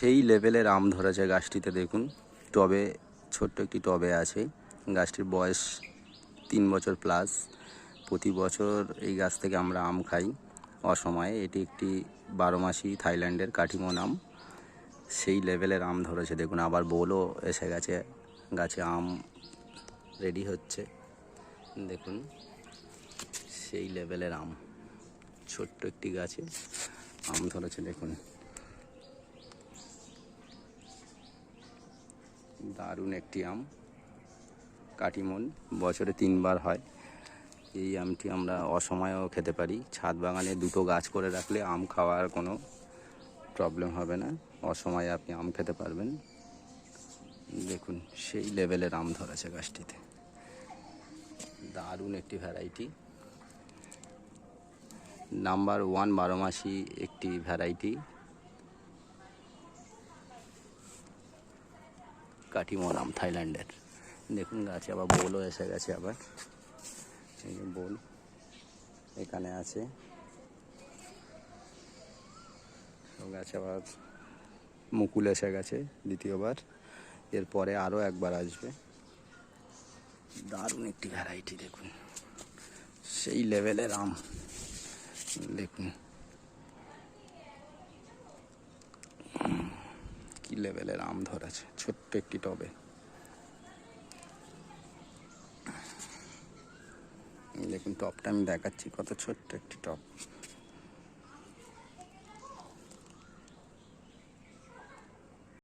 সেই লেভেলের আম ধরেছে গাছটিতে। দেখুন টবে, ছোট্ট একটি টবে আছে। গাছটির বয়স 3 বছর প্লাস। প্রতি বছর এই গাছ থেকে আমরা আম খাই অসময়ে। এটি একটি 12 মাসি থাইল্যান্ডের কাঠিমন আম। সেই লেভেলের আম ধরেছে দেখুন। আবার বোলও এসে গেছে, গাছে আম রেডি হচ্ছে। দেখুন সেই লেভেলের আম, ছোট্ট একটি গাছে আম ধরেছে দেখুন। দারুণ একটি আম, কাটিমন, বছরে 3 বার হয়। এই আমটি আমরা অসময়েও খেতে পারি। ছাদ বাগানে 2টো গাছ করে রাখলে আম খাওয়ার কোনো প্রবলেম হবে না, অসময়ে আপনি আম খেতে পারবেন। দেখুন সেই লেভেলের আম ধরেছে গাছটিতে, দারুণ একটি ভ্যারাইটি। নাম্বার 1 12 মাসি একটি ভ্যারাইটি কাটিমন আম থাইল্যান্ডের। দেখুন গাছে আবার বোলও এসে গেছে। আবার এই যে বোল এখানে আছে। গাছে আবার মুকুল এসে গেছে দ্বিতীয়বার, এরপরে আরও একবার আসবে। দারুণ একটি ভ্যারাইটি দেখুন, সেই লেভেলের আম। দেখুন কি লেভেলের আম ধরেছে ছোট্ট একটি টবে। দেখুন টবটা আমি দেখাচ্ছি, কত ছোট্ট একটি টব।